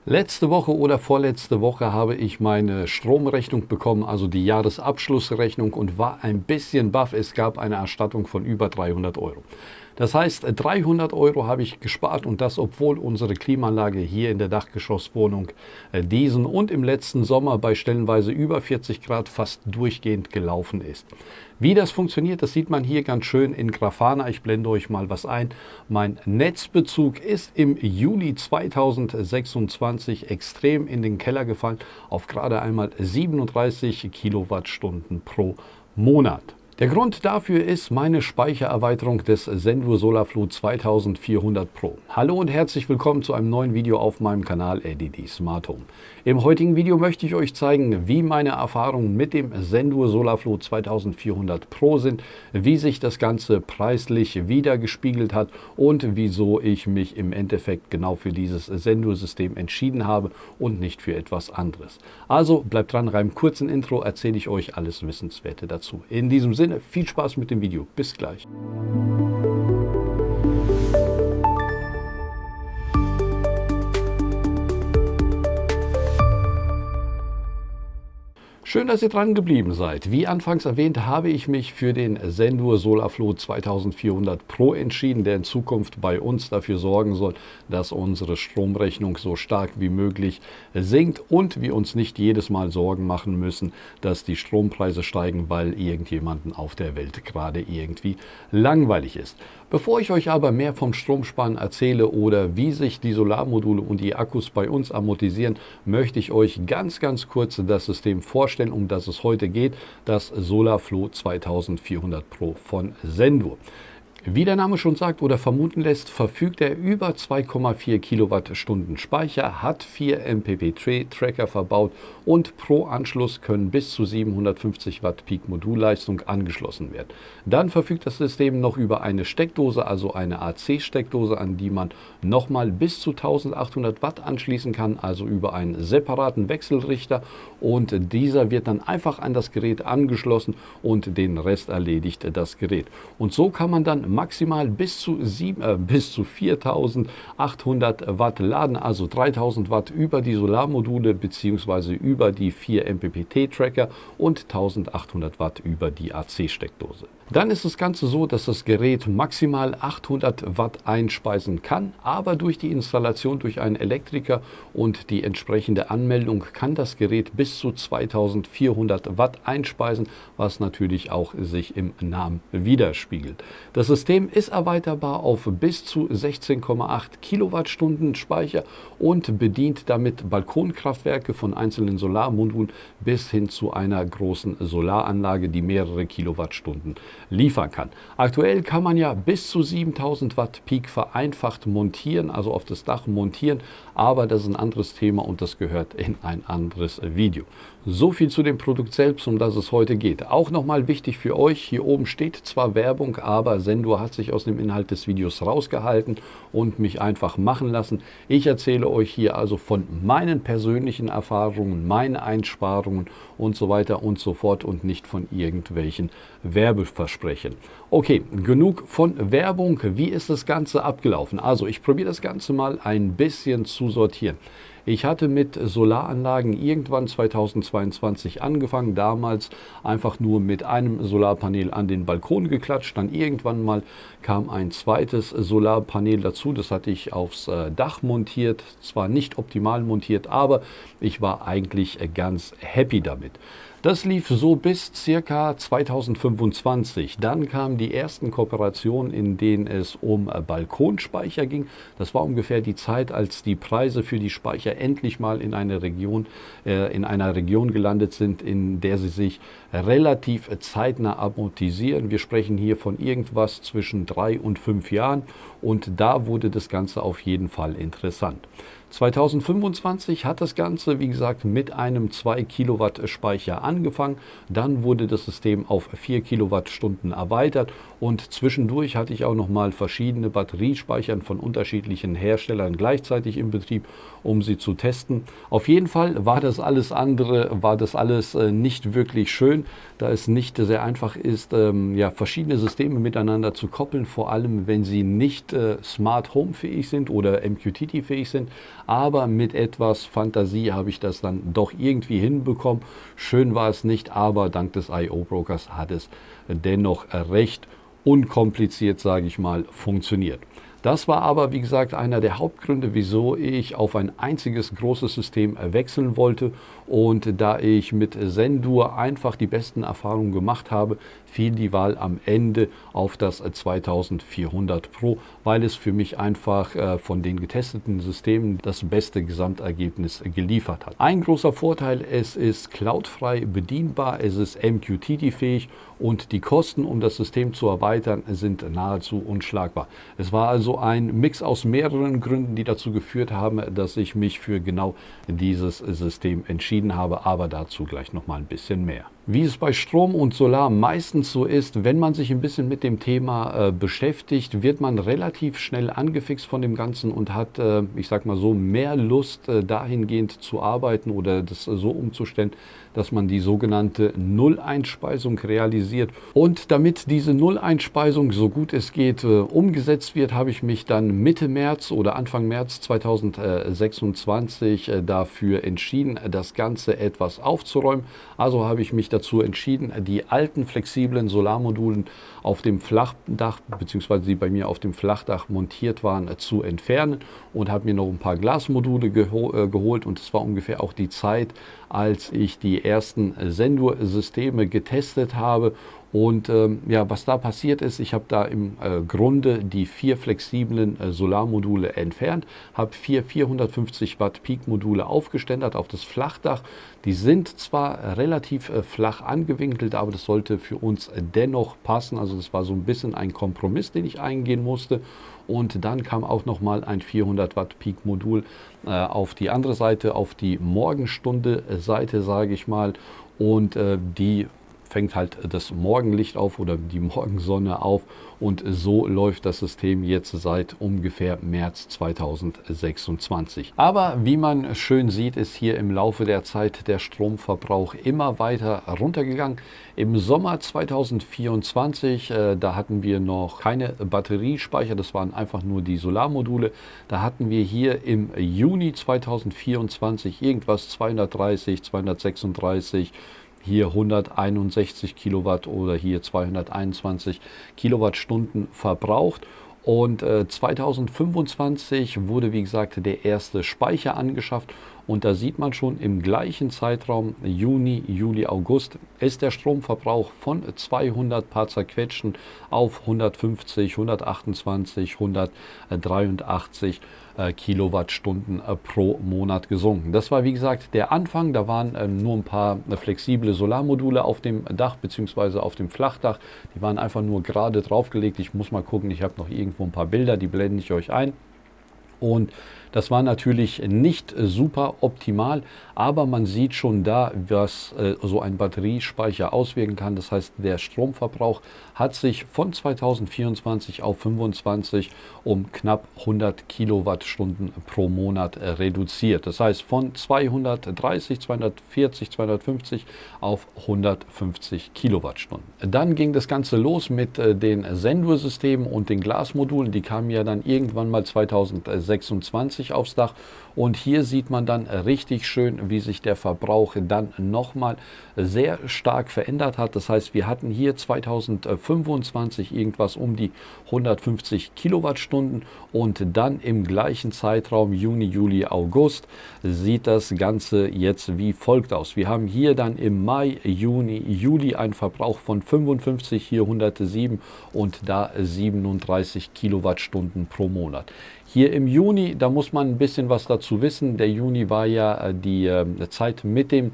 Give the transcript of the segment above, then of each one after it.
Letzte Woche oder vorletzte Woche habe ich meine Stromrechnung bekommen, also die Jahresabschlussrechnung, und war ein bisschen baff. Es gab eine Erstattung von über 300 Euro. Das heißt, 300 Euro habe ich gespart, und das, obwohl unsere Klimaanlage hier in der Dachgeschosswohnung diesen und im letzten Sommer bei stellenweise über 40 Grad fast durchgehend gelaufen ist. Wie das funktioniert, das sieht man hier ganz schön in Grafana. Ich blende euch mal was ein. Mein Netzbezug ist im Juli 2026 extrem in den Keller gefallen auf gerade einmal 37 Kilowattstunden pro Monat. Der Grund dafür ist meine Speichererweiterung des Sendur SolarFlow 2400 Pro. Hallo und herzlich willkommen zu einem neuen Video auf meinem Kanal LDD Smart Home. Im heutigen Video möchte ich euch zeigen, wie meine Erfahrungen mit dem Sendur SolarFlow 2400 Pro sind, wie sich das Ganze preislich wiedergespiegelt hat und wieso ich mich im Endeffekt genau für dieses Sendur-System entschieden habe und nicht für etwas anderes. Also bleibt dran, beim kurzen Intro erzähle ich euch alles Wissenswerte dazu. In diesem Sinne, viel Spaß mit dem Video. Bis gleich. Schön, dass ihr dran geblieben seid. Wie anfangs erwähnt, habe ich mich für den Sendur SolarFlow 2400 Pro entschieden, der in Zukunft bei uns dafür sorgen soll, dass unsere Stromrechnung so stark wie möglich sinkt und wir uns nicht jedes Mal Sorgen machen müssen, dass die Strompreise steigen, weil irgendjemanden auf der Welt gerade irgendwie langweilig ist. Bevor ich euch aber mehr vom Stromsparen erzähle oder wie sich die Solarmodule und die Akkus bei uns amortisieren, möchte ich euch ganz kurz das System vorstellen, um das es heute geht, das SolarFlow 2400 Pro von Sendur. Wie der Name schon sagt oder vermuten lässt, verfügt er über 2,4 Kilowattstunden Speicher, hat 4 MPPT-Tracker verbaut und pro Anschluss können bis zu 750 Watt Peak-Modulleistung angeschlossen werden. Dann verfügt das System noch über eine Steckdose, also eine AC-Steckdose, an die man nochmal bis zu 1800 Watt anschließen kann, also über einen separaten Wechselrichter, und dieser wird dann einfach an das Gerät angeschlossen und den Rest erledigt das Gerät. Und so kann man dann maximal bis zu 4800 Watt laden, also 3000 Watt über die Solarmodule bzw. über die 4 MPPT-Tracker und 1800 Watt über die AC-Steckdose. Dann ist das Ganze so, dass das Gerät maximal 800 Watt einspeisen kann, aber durch die Installation durch einen Elektriker und die entsprechende Anmeldung kann das Gerät bis zu 2400 Watt einspeisen, was natürlich auch sich im Namen widerspiegelt. Das System ist erweiterbar auf bis zu 16,8 Kilowattstunden Speicher und bedient damit Balkonkraftwerke von einzelnen Solarmodulen bis hin zu einer großen Solaranlage, die mehrere Kilowattstunden liefern kann. Aktuell kann man ja bis zu 7000 Watt Peak vereinfacht montieren, also auf das Dach montieren, aber das ist ein anderes Thema und das gehört in ein anderes Video. So viel zu dem Produkt selbst, um das es heute geht. Auch nochmal wichtig für euch, hier oben steht zwar Werbung, aber Sendur hat sich aus dem Inhalt des Videos rausgehalten und mich einfach machen lassen. Ich erzähle euch hier also von meinen persönlichen Erfahrungen, meinen Einsparungen und so weiter und so fort und nicht von irgendwelchen Werbeversprechen. Okay, genug von Werbung. Wie ist das Ganze abgelaufen? Also ich probiere das Ganze mal ein bisschen zu sortieren. Ich hatte mit Solaranlagen irgendwann 2022 angefangen, damals einfach nur mit einem Solarpanel an den Balkon geklatscht. Dann irgendwann mal kam ein zweites Solarpanel dazu, das hatte ich aufs Dach montiert, zwar nicht optimal montiert, aber ich war eigentlich ganz happy damit. Das lief so bis circa 2025. Dann kamen die ersten Kooperationen, in denen es um Balkonspeicher ging. Das war ungefähr die Zeit, als die Preise für die Speicher endlich mal in einer Region gelandet sind, in der sie sich relativ zeitnah amortisieren. Wir sprechen hier von irgendwas zwischen 3 und 5 Jahren, und da wurde das Ganze auf jeden Fall interessant. 2025 hat das Ganze, wie gesagt, mit einem 2 Kilowatt Speicher angefangen. Dann wurde das System auf 4 Kilowattstunden erweitert und zwischendurch hatte ich auch noch mal verschiedene Batteriespeichern von unterschiedlichen Herstellern gleichzeitig im Betrieb, um sie zu testen. Auf jeden Fall war das alles nicht wirklich schön, da es nicht sehr einfach ist, verschiedene Systeme miteinander zu koppeln, vor allem wenn sie nicht Smart Home fähig sind oder MQTT fähig sind. aber mit etwas Fantasie habe ich das dann doch irgendwie hinbekommen. Schön war es nicht, aber dank des IO-Brokers hat es dennoch recht unkompliziert, sage ich mal, funktioniert. Das war aber, wie gesagt, einer der Hauptgründe, wieso ich auf ein einziges großes System wechseln wollte. Und da ich mit Sendur einfach die besten Erfahrungen gemacht habe, fiel die Wahl am Ende auf das 2400 Pro, weil es für mich einfach von den getesteten Systemen das beste Gesamtergebnis geliefert hat. Ein großer Vorteil, es ist cloudfrei bedienbar, es ist MQTT-fähig und die Kosten, um das System zu erweitern, sind nahezu unschlagbar. Es war also ein Mix aus mehreren Gründen, die dazu geführt haben, dass ich mich für genau dieses System entschieden habe, aber dazu gleich noch mal ein bisschen mehr. Wie es bei Strom und Solar meistens so ist, wenn man sich ein bisschen mit dem Thema beschäftigt, wird man relativ schnell angefixt von dem Ganzen und hat, ich sag mal so, mehr Lust dahingehend zu arbeiten oder das so umzustellen, dass man die sogenannte Nulleinspeisung realisiert. Und damit diese Nulleinspeisung so gut es geht umgesetzt wird, habe ich mich dann Mitte März oder Anfang März 2026 dafür entschieden, das Ganze etwas aufzuräumen. Also habe ich mich dazu entschieden, die alten flexiblen Solarmodulen auf dem Flachdach bzw. die bei mir auf dem Flachdach montiert waren, zu entfernen und habe mir noch ein paar Glasmodule geholt und es war ungefähr auch die Zeit, als ich die ersten Sendur-Systeme getestet habe. Und ja, was da passiert ist, ich habe da im Grunde die 4 flexiblen Solarmodule entfernt, habe 4 450 Watt Peak-Module aufgeständert auf das Flachdach. Die sind zwar relativ flach angewinkelt, aber das sollte für uns dennoch passen. Also das war so ein bisschen ein Kompromiss, den ich eingehen musste. Und dann kam auch noch mal ein 400 Watt Peak-Modul auf die andere Seite, auf die Morgenstunde-Seite, sage ich mal. Und die fängt halt das Morgenlicht auf oder die Morgensonne auf und so läuft das System jetzt seit ungefähr März 2026. Aber wie man schön sieht, ist hier im Laufe der Zeit der Stromverbrauch immer weiter runtergegangen. Im Sommer 2024, da hatten wir noch keine Batteriespeicher, das waren einfach nur die Solarmodule. Da hatten wir hier im Juni 2024 irgendwas 230, 236, hier 161 Kilowatt oder hier 221 Kilowattstunden verbraucht. Und 2025 wurde, wie gesagt, der erste Speicher angeschafft. Und da sieht man schon im gleichen Zeitraum, Juni, Juli, August, ist der Stromverbrauch von 200 paar zerquetschen auf 150, 128, 183 Kilowattstunden pro Monat gesunken. Das war, wie gesagt, der Anfang. Da waren nur ein paar flexible Solarmodule auf dem Dach bzw. auf dem Flachdach. Die waren einfach nur gerade draufgelegt. Ich muss mal gucken, ich habe noch irgendwo ein paar Bilder, die blende ich euch ein. Und das war natürlich nicht super optimal, aber man sieht schon da, was so ein Batteriespeicher auswirken kann. Das heißt, der Stromverbrauch hat sich von 2024 auf 25 um knapp 100 Kilowattstunden pro Monat reduziert. Das heißt, von 230, 240, 250 auf 150 Kilowattstunden. Dann ging das Ganze los mit den Sendur-Systemen und den Glasmodulen. Die kamen ja dann irgendwann mal 2026 aufs Dach und hier sieht man dann richtig schön, wie sich der Verbrauch dann nochmal sehr stark verändert hat. Das heißt, wir hatten hier 2025 irgendwas um die 150 Kilowattstunden und dann im gleichen Zeitraum Juni, Juli, August sieht das Ganze jetzt wie folgt aus. Wir haben hier dann im Mai, Juni, Juli einen Verbrauch von 55, hier 107 und da 37 Kilowattstunden pro Monat. Hier im Juni, da muss man ein bisschen was dazu wissen. Der Juni war ja die Zeit mit den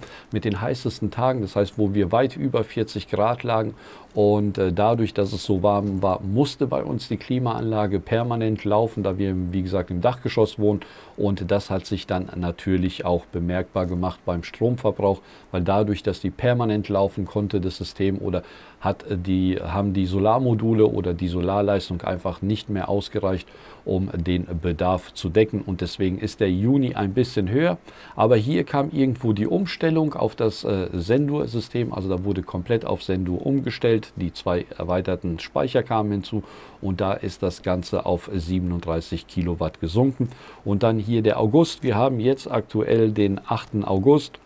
heißesten Tagen, das heißt, wo wir weit über 40 Grad lagen. Und dadurch, dass es so warm war, musste bei uns die Klimaanlage permanent laufen, da wir, wie gesagt, im Dachgeschoss wohnen. Und das hat sich dann natürlich auch bemerkbar gemacht beim Stromverbrauch, weil dadurch, dass die permanent laufen konnte, das System, oder haben die Solarmodule oder die Solarleistung einfach nicht mehr ausgereicht, um den Bedarf zu decken. Und deswegen ist der Juni ein bisschen höher. Aber hier kam irgendwo die Umstellung auf das Sendur-System. Also da wurde komplett auf Sendur umgestellt. Die 2 erweiterten Speicher kamen hinzu. Und da ist das Ganze auf 37 Kilowatt gesunken. Und dann hier der August. Wir haben jetzt aktuell den 8. August.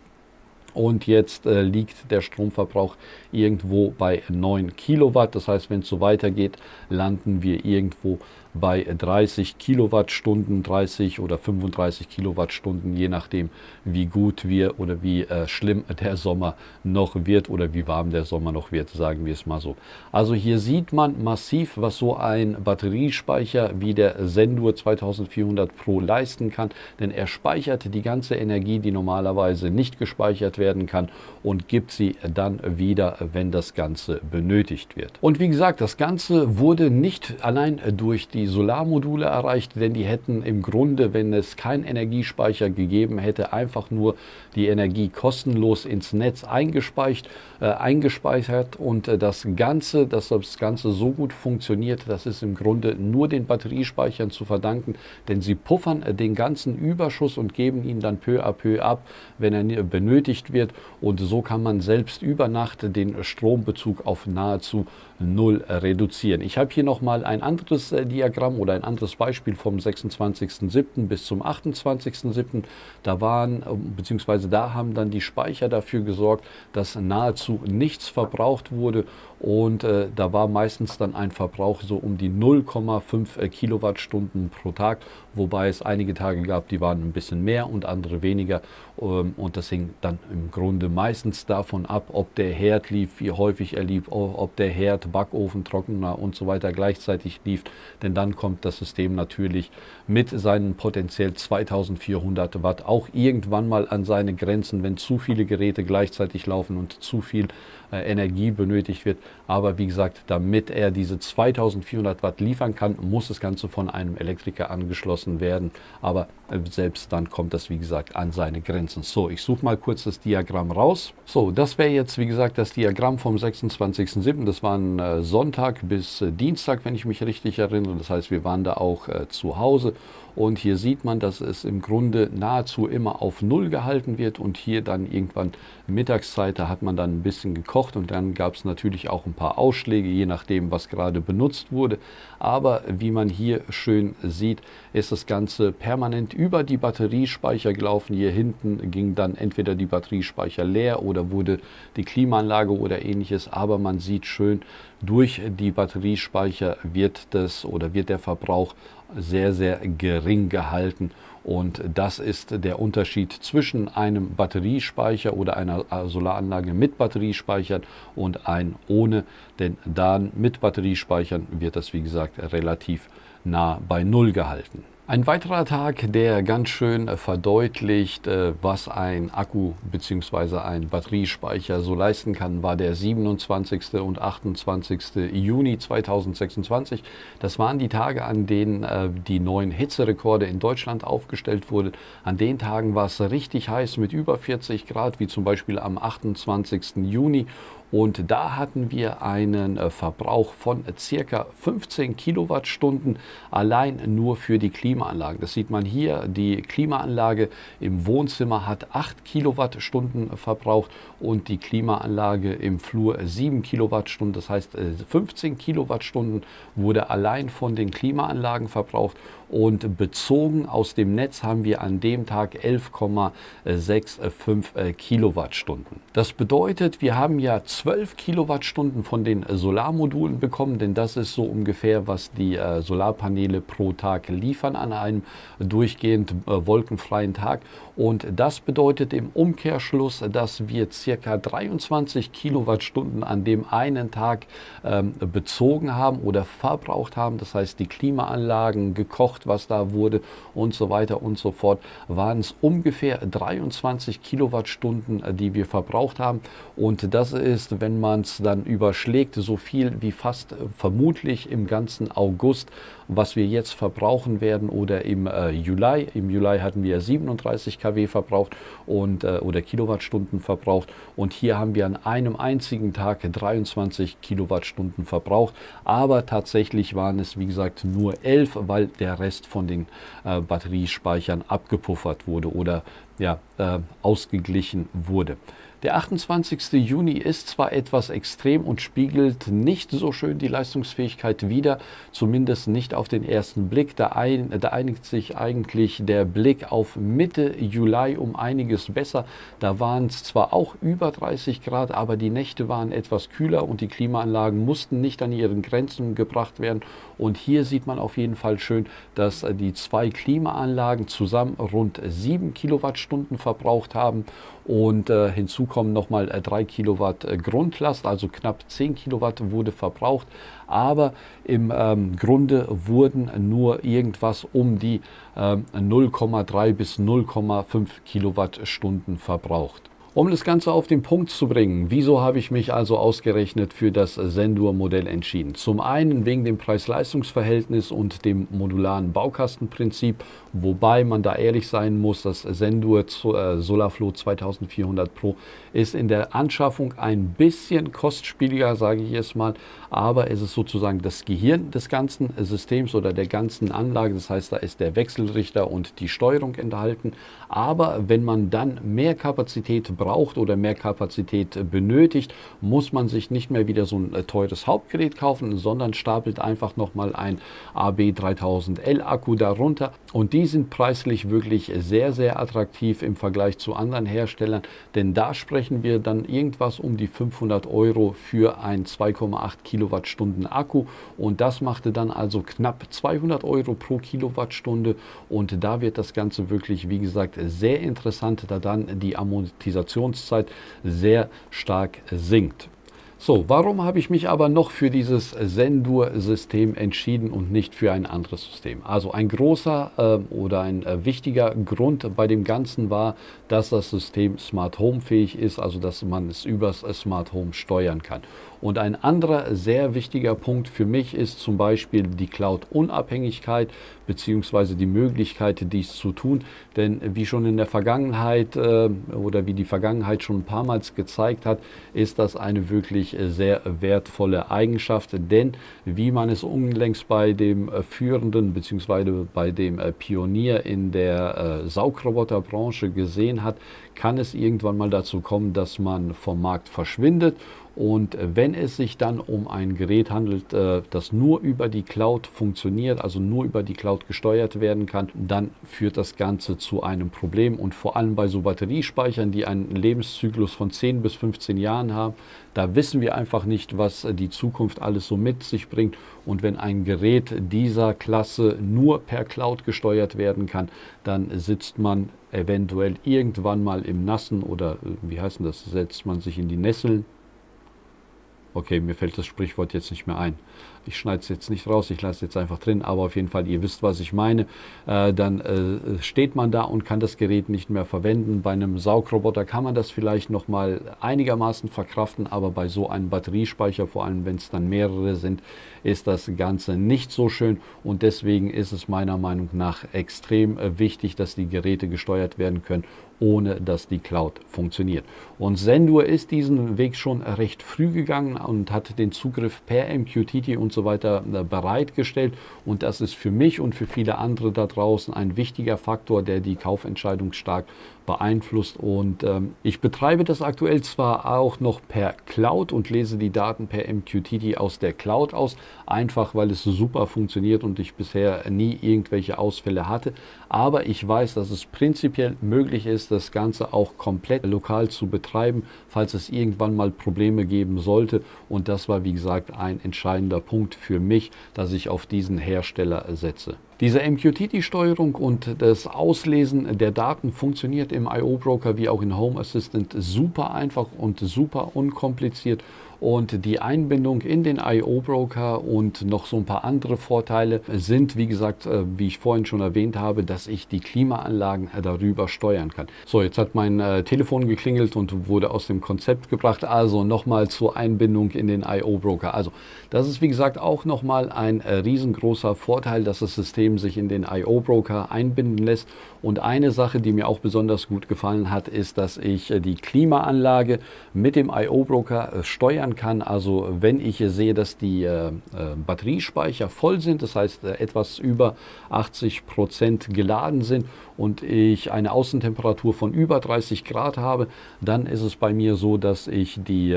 Und jetzt liegt der Stromverbrauch irgendwo bei 9 Kilowatt. Das heißt, wenn es so weitergeht, landen wir irgendwo bei 30 Kilowattstunden, 30 oder 35 Kilowattstunden, je nachdem, wie gut wir oder wie schlimm der Sommer noch wird oder wie warm der Sommer noch wird, sagen wir es mal so. Also hier sieht man massiv, was so ein Batteriespeicher wie der Sendur 2400 Pro leisten kann, denn er speichert die ganze Energie, die normalerweise nicht gespeichert werden kann, und gibt sie dann wieder, wenn das Ganze benötigt wird. Und wie gesagt, das Ganze wurde nicht allein durch die Solarmodule erreicht, denn die hätten im Grunde, wenn es keinen Energiespeicher gegeben hätte, einfach nur die Energie kostenlos ins Netz eingespeichert und das Ganze, dass das Ganze so gut funktioniert, das ist im Grunde nur den Batteriespeichern zu verdanken, denn sie puffern den ganzen Überschuss und geben ihn dann peu à peu ab, wenn er benötigt wird, und so kann man selbst über Nacht den Strombezug auf nahezu 0 reduzieren. Ich habe hier nochmal ein anderes Diagramm oder ein anderes Beispiel vom 26.07. bis zum 28.07. Da waren, beziehungsweise da haben dann die Speicher dafür gesorgt, dass nahezu nichts verbraucht wurde, und da war meistens dann ein Verbrauch so um die 0,5 Kilowattstunden pro Tag, wobei es einige Tage gab, die waren ein bisschen mehr und andere weniger, und das hing dann im Grunde meistens davon ab, ob der Herd lief, wie häufig er lief, ob der Herd, Backofen, Trockner und so weiter gleichzeitig lief, denn dann kommt das System natürlich mit seinen potenziell 2400 Watt auch irgendwann mal an seine Grenzen, wenn zu viele Geräte gleichzeitig laufen und zu viel Energie benötigt wird. Aber wie gesagt, damit er diese 2400 Watt liefern kann, muss das Ganze von einem Elektriker angeschlossen werden. Aber selbst dann kommt das, wie gesagt, an seine Grenzen. So, ich suche mal kurz das Diagramm raus. So, das wäre jetzt, wie gesagt, das Diagramm vom 26.07. Das war ein Sonntag bis Dienstag, wenn ich mich richtig erinnere. Das heißt, wir waren da auch zu Hause. Und hier sieht man, dass es im Grunde nahezu immer auf 0 gehalten wird, und hier dann irgendwann Mittagszeit, da hat man dann ein bisschen gekocht, und dann gab es natürlich auch ein paar Ausschläge, je nachdem, was gerade benutzt wurde. Aber wie man hier schön sieht, ist das Ganze permanent über die Batteriespeicher gelaufen. Hier hinten ging dann entweder die Batteriespeicher leer oder wurde die Klimaanlage oder ähnliches. Aber man sieht schön, durch die Batteriespeicher wird der Verbrauch sehr, sehr gering gehalten. Und das ist der Unterschied zwischen einem Batteriespeicher oder einer Solaranlage mit Batteriespeichern und ein ohne. Denn dann mit Batteriespeichern wird das, wie gesagt, relativ nah bei 0 gehalten. Ein weiterer Tag, der ganz schön verdeutlicht, was ein Akku bzw. ein Batteriespeicher so leisten kann, war der 27. und 28. Juni 2026. Das waren die Tage, an denen die neuen Hitzerekorde in Deutschland aufgestellt wurden. An den Tagen war es richtig heiß mit über 40 Grad, wie zum Beispiel am 28. Juni. Und da hatten wir einen Verbrauch von ca. 15 Kilowattstunden allein nur für die Klimaanlagen. Das sieht man hier, die Klimaanlage im Wohnzimmer hat 8 Kilowattstunden verbraucht und die Klimaanlage im Flur 7 Kilowattstunden. Das heißt, 15 Kilowattstunden wurde allein von den Klimaanlagen verbraucht, und bezogen aus dem Netz haben wir an dem Tag 11,65 Kilowattstunden. Das bedeutet, wir haben ja 12 Kilowattstunden von den Solarmodulen bekommen, denn das ist so ungefähr, was die Solarpaneele pro Tag liefern an einem durchgehend wolkenfreien Tag. Und das bedeutet im Umkehrschluss, dass wir ca. 23 Kilowattstunden an dem einen Tag bezogen haben oder verbraucht haben. Das heißt, die Klimaanlagen, gekocht, was da wurde und so weiter und so fort, waren es ungefähr 23 Kilowattstunden, die wir verbraucht haben. Und das ist ist, wenn man es dann überschlägt, so viel wie fast vermutlich im ganzen August, was wir jetzt verbrauchen werden, oder im Juli. Im Juli hatten wir 37 kW verbraucht oder Kilowattstunden verbraucht, und hier haben wir an einem einzigen Tag 23 Kilowattstunden verbraucht, aber tatsächlich waren es, wie gesagt, nur 11, weil der Rest von den Batteriespeichern abgepuffert wurde oder ja, ausgeglichen wurde. Der 28. Juni ist zwar etwas extrem und spiegelt nicht so schön die Leistungsfähigkeit wider, zumindest nicht auf den ersten Blick. Da einigt sich eigentlich der Blick auf Mitte Juli um einiges besser. Da waren es zwar auch über 30 Grad, aber die Nächte waren etwas kühler und die Klimaanlagen mussten nicht an ihren Grenzen gebracht werden. Und hier sieht man auf jeden Fall schön, dass die zwei Klimaanlagen zusammen rund 7 Kilowattstunden verbraucht haben. Und hinzu kommen nochmal 3 Kilowatt Grundlast, also knapp 10 Kilowatt wurde verbraucht. Aber im Grunde wurden nur irgendwas um die 0,3 bis 0,5 Kilowattstunden verbraucht. Um das Ganze auf den Punkt zu bringen, wieso habe ich mich also ausgerechnet für das Sendur-Modell entschieden? Zum einen wegen dem Preis-Leistungs-Verhältnis und dem modularen Baukastenprinzip, wobei man da ehrlich sein muss, das Sendur Solarflow 2400 Pro ist in der Anschaffung ein bisschen kostspieliger, sage ich es mal, aber es ist sozusagen das Gehirn des ganzen Systems oder der ganzen Anlage. Das heißt, da ist der Wechselrichter und die Steuerung enthalten. Aber wenn man dann mehr Kapazität braucht oder mehr Kapazität benötigt, muss man sich nicht mehr wieder so ein teures Hauptgerät kaufen, sondern stapelt einfach nochmal ein AB3000L Akku darunter. Und die sind preislich wirklich sehr, sehr attraktiv im Vergleich zu anderen Herstellern, denn da sprechen wir dann irgendwas um die 500 € für ein 2,8 Kilowattstunden Akku, und das machte dann also knapp 200 € pro Kilowattstunde, und da wird das Ganze wirklich, wie gesagt, sehr interessant, da dann die Amortisationszeit sehr stark sinkt. So, warum habe ich mich aber noch für dieses Sendur-System entschieden und nicht für ein anderes System? Also ein großer oder ein wichtiger Grund bei dem Ganzen war, dass das System Smart Home fähig ist, also dass man es übers Smart Home steuern kann. Und ein anderer sehr wichtiger Punkt für mich ist zum Beispiel die Cloud-Unabhängigkeit bzw. die Möglichkeit, dies zu tun. Denn wie schon in der Vergangenheit oder wie die Vergangenheit schon ein paar Mal gezeigt hat, ist das eine wirklich sehr wertvolle Eigenschaft. Denn wie man es unlängst bei dem führenden bzw. bei dem Pionier in der Saugroboterbranche gesehen hat, kann es irgendwann mal dazu kommen, dass man vom Markt verschwindet. Und wenn es sich dann um ein Gerät handelt, das nur über die Cloud funktioniert, also nur über die Cloud gesteuert werden kann, dann führt das Ganze zu einem Problem. Und vor allem bei so Batteriespeichern, die einen Lebenszyklus von 10 bis 15 Jahren haben, da wissen wir einfach nicht, was die Zukunft alles so mit sich bringt. Und wenn ein Gerät dieser Klasse nur per Cloud gesteuert werden kann, dann sitzt man eventuell irgendwann mal im Nassen, oder wie heißt denn das, setzt man sich in die Nesseln. Okay, mir fällt das Sprichwort jetzt nicht mehr ein. Ich schneide es jetzt nicht raus, ich lasse es jetzt einfach drin, aber auf jeden Fall, ihr wisst, was ich meine. Dann steht man da und kann das Gerät nicht mehr verwenden. Bei einem Saugroboter kann man das vielleicht noch mal einigermaßen verkraften, aber bei so einem Batteriespeicher, vor allem wenn es dann mehrere sind, ist das Ganze nicht so schön. Und deswegen ist es meiner Meinung nach extrem wichtig, dass die Geräte gesteuert werden können, ohne dass die Cloud funktioniert. Und Sendur ist diesen Weg schon recht früh gegangen und hat den Zugriff per MQTT und so weiter bereitgestellt. Und das ist für mich und für viele andere da draußen ein wichtiger Faktor, der die Kaufentscheidung stark beeinflusst. Und ich betreibe das aktuell zwar auch noch per Cloud und lese die Daten per MQTT aus der Cloud aus, einfach weil es super funktioniert und ich bisher nie irgendwelche Ausfälle hatte. Aber ich weiß, dass es prinzipiell möglich ist, das Ganze auch komplett lokal zu betreiben, falls es irgendwann mal Probleme geben sollte. Und das war, wie gesagt, ein entscheidender Punkt für mich, dass ich auf diesen Hersteller setze. Diese MQTT-Steuerung und das Auslesen der Daten funktioniert im I/O Broker wie auch in Home Assistant super einfach und super unkompliziert. Und die Einbindung in den I/O Broker und noch so ein paar andere Vorteile sind, wie gesagt, wie ich vorhin schon erwähnt habe, dass ich die Klimaanlagen darüber steuern kann. So, jetzt hat mein Telefon geklingelt und wurde aus dem Konzept gebracht. Also nochmal zur Einbindung in den I/O Broker. Also das ist, wie gesagt, auch nochmal ein riesengroßer Vorteil, dass das System sich in den I/O Broker einbinden lässt. Und eine Sache, die mir auch besonders gut gefallen hat, ist, dass ich die Klimaanlage mit dem I/O Broker steuern kann. Also wenn ich sehe, dass die Batteriespeicher voll sind, das heißt etwas über 80% geladen sind und ich eine Außentemperatur von über 30 Grad habe, dann ist es bei mir so, dass ich die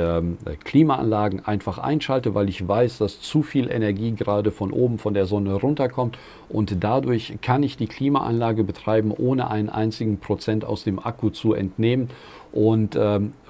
Klimaanlagen einfach einschalte, weil ich weiß, dass zu viel Energie gerade von oben von der Sonne runterkommt und dadurch kann ich die Klimaanlage betreiben, ohne einen einzigen Prozent aus dem Akku zu entnehmen und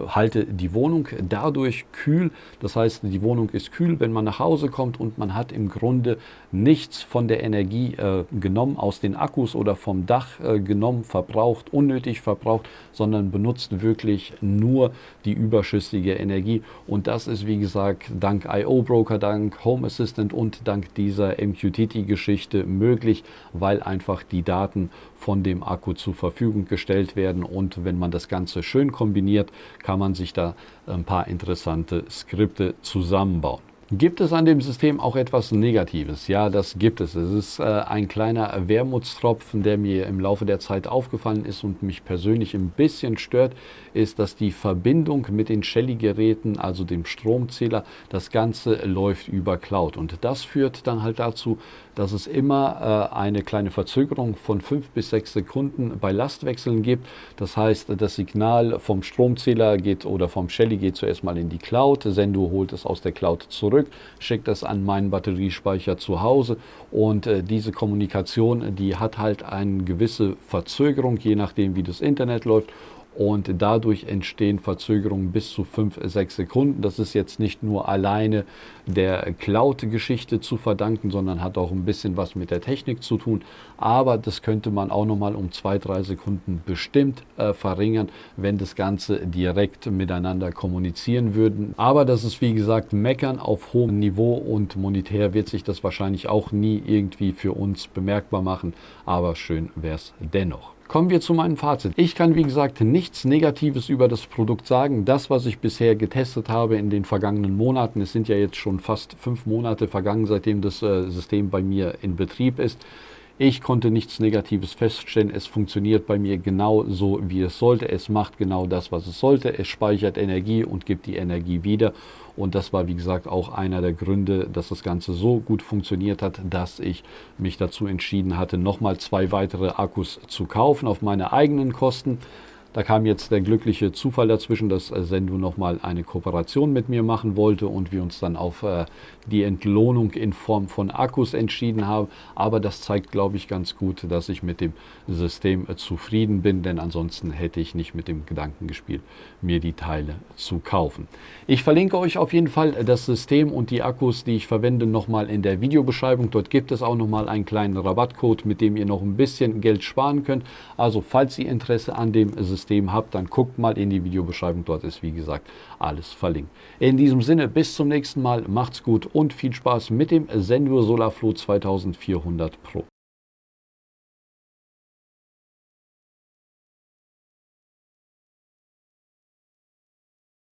halte die Wohnung dadurch kühl. Das heißt, die Wohnung ist kühl, wenn man nach Hause kommt und man hat im Grunde nichts von der Energie genommen aus den Akkus oder vom Dach genommen, verbraucht, unnötig verbraucht, sondern benutzt wirklich nur die überschüssige Energie. Und das ist, wie gesagt, dank I/O Broker, dank Home Assistant und dank dieser MQTT-Geschichte möglich, weil einfach die Daten von dem Akku zur Verfügung gestellt werden. Und wenn man das Ganze schön kombiniert, kann man sich da ein paar interessante Skripte zusammenbauen. Gibt es an dem System auch etwas Negatives? Ja, das gibt es. Es ist ein kleiner Wermutstropfen, der mir im Laufe der Zeit aufgefallen ist und mich persönlich ein bisschen stört, ist, dass die Verbindung mit den Shelly-Geräten, also dem Stromzähler, das Ganze läuft über Cloud. Und das führt dann halt dazu, dass es immer eine kleine Verzögerung von 5 bis 6 Sekunden bei Lastwechseln gibt. Das heißt, das Signal vom Stromzähler geht oder vom Shelly geht zuerst mal in die Cloud. Sendu holt es aus der Cloud zurück, schickt es an meinen Batteriespeicher zu Hause und diese Kommunikation, die hat halt eine gewisse Verzögerung, je nachdem wie das Internet läuft. Und dadurch entstehen Verzögerungen bis zu 5, 6 Sekunden. Das ist jetzt nicht nur alleine der Cloud-Geschichte zu verdanken, sondern hat auch ein bisschen was mit der Technik zu tun. Aber das könnte man auch nochmal um 2, 3 Sekunden bestimmt verringern, wenn das Ganze direkt miteinander kommunizieren würden. Aber das ist, wie gesagt, Meckern auf hohem Niveau und monetär wird sich das wahrscheinlich auch nie irgendwie für uns bemerkbar machen. Aber schön wäre es dennoch. Kommen wir zu meinem Fazit. Ich kann, wie gesagt, nichts Negatives über das Produkt sagen. Das, was ich bisher getestet habe in den vergangenen Monaten, es sind ja jetzt schon fast 5 Monate vergangen, seitdem das System bei mir in Betrieb ist. Ich konnte nichts Negatives feststellen. Es funktioniert bei mir genau so, wie es sollte. Es macht genau das, was es sollte. Es speichert Energie und gibt die Energie wieder. Und das war, wie gesagt, auch einer der Gründe, dass das Ganze so gut funktioniert hat, dass ich mich dazu entschieden hatte, nochmal 2 weitere Akkus zu kaufen auf meine eigenen Kosten. Da kam jetzt der glückliche Zufall dazwischen, dass Sendu nochmal eine Kooperation mit mir machen wollte und wir uns dann auf die Entlohnung in Form von Akkus entschieden haben. Aber das zeigt, glaube ich, ganz gut, dass ich mit dem System zufrieden bin, denn ansonsten hätte ich nicht mit dem Gedanken gespielt, mir die Teile zu kaufen. Ich verlinke euch auf jeden Fall das System und die Akkus, die ich verwende, nochmal in der Videobeschreibung. Dort gibt es auch nochmal einen kleinen Rabattcode, mit dem ihr noch ein bisschen Geld sparen könnt. Also falls ihr Interesse an dem System habt, dann guckt mal in die Videobeschreibung. Dort ist, wie gesagt, alles verlinkt. In diesem Sinne, bis zum nächsten Mal. Macht's gut und viel Spaß mit dem Sendu SolarFlow 2400 Pro.